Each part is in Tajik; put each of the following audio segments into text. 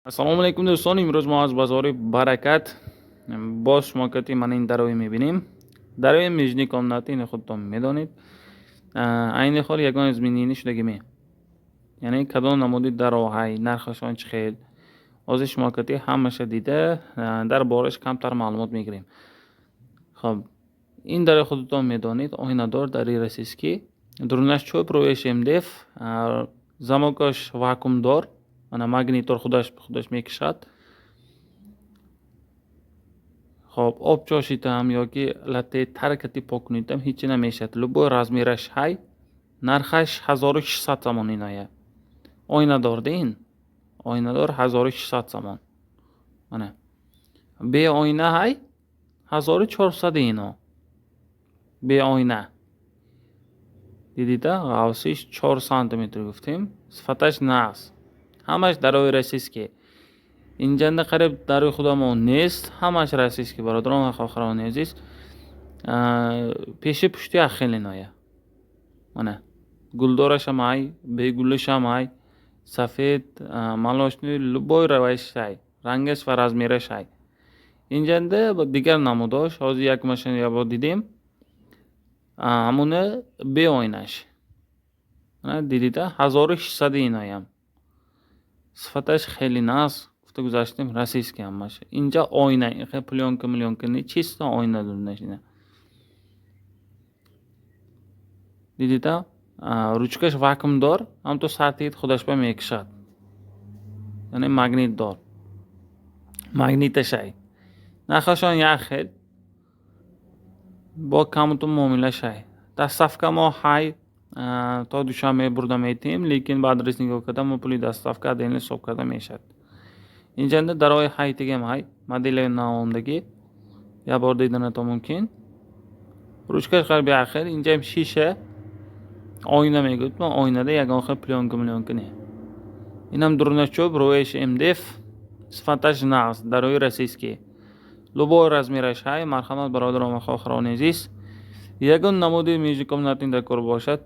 Assalomu alaykum do'stlar. Imroz ma az bozori barakat bosh markati mana این дарои می‌بینیم. дарои межни комнати ин худтон медонед. айни хол ягон изменение шудагиме. яъне кадом намуди дароҳай нархашон чӣ хел озиш маркати ҳамаша дида дар бораш камтар маълумот мегирем. хоб ин дарои худтон медонед оинадор дари расиски дурнаш чӯп рӯеш мдф замокаш вакуумдор mana magnitор худаш мекишад. хоб об чошитам ёки латтаи таркати пок кунидам ҳичи намешад. любой размераш ҳай нархаш 1600 сомон иноя. оинадор дин оинадор 1600 сомон. mana бе оина ҳай 1400 ино. бе оина дидида ғавсиш 4 сантиметр гуфтем. сифаташ нағз ҳамаш дарои расиски. инҷанда қариб дарои худамон нест. ҳамаш расиски бародарон ва хохарони азиз. пеши пушти ахел иноя. mana гулдорашам ай бегулишам ай сафед малошни любой раваш ай рангаш ва размераш ай. инҷанда дигар намудош ҳозир як машина ябо дидем ҳамуна бе оинаш дидида 1600 иноям. сифаташ хеле нағз гуфта гузаштем расиски ҳамаш. инҷа оина пленка миллионка не чисто оина дунашина. дидида ручкаш вакуумдор ҳамто сартид худаш ба мекишад. яъне магнитдор. магниташай нархашон як хел бо камуту муомилашай. дастафка мо ҳай то душанбе бурда метем лекин баъд рисинг кардам мо пули дастафка ден ҳисоб карда мешад. инҷанда дарои ҳайтигам ҳай модели навомдаги я бор диданато мумкин. ручкаш қариб як хел. инҷам шиша оина мегӯд. мо оинада ягон хел пленка миллионка не. инам дурначӯб рӯеш мдф сифаташ нағз дарои расиски. любой размераш ҳай. марҳамат бародарон ва хохарони азиз. ягон намуди межи комнатин дар кор бошад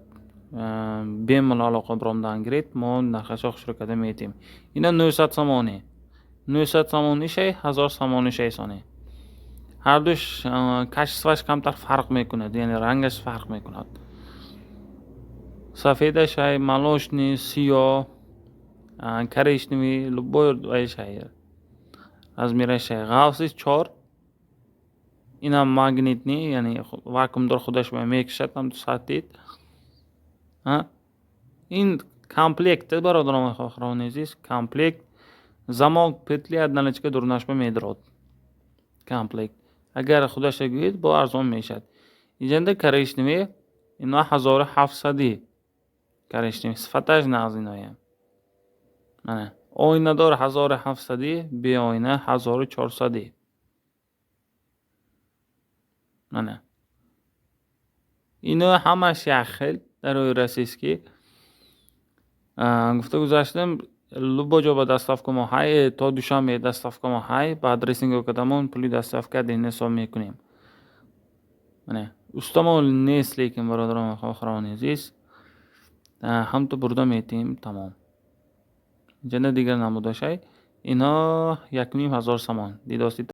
бемалол алоқа биромдан гиред. мо нархашо хушро карда метем. ина 900 сомоне. 900 сомонишай 1000 сомонишай соне. ҳардуш качестваш камтар фарқ мекунад. яъне рангаш фарқ мекунад. сафедашай малошни сиёҳ коричневый любой вайшай размерашай ғавсиш 4. инам магнитни яъне вакуумдор худаш мекишад ҳамто сартид. ин комплект бародарон ва хохарони азиз. комплект замок петли одналичка дурнашба медирод. комплект агар худаша гӯед бо арзон мешад. инҷанда коричневый ино 1700 коричневый сифаташ нағз иноя. mana оинадор 1700 бе оина 1400. mana ино ҳамаш як хел дарои расиски. гуфта гузаштам любой ҷо ба дастафка мо ҳай то душанбе дастафка мо ҳай баъд рисинг кардамон пули дастафка ден ҳисоб мекунем. mana устамон нест лекин бародарон ва хохарони азиз ҳамто бурда метем тамом. инҷанда дигар намудашай ино 1500 сомон. дидости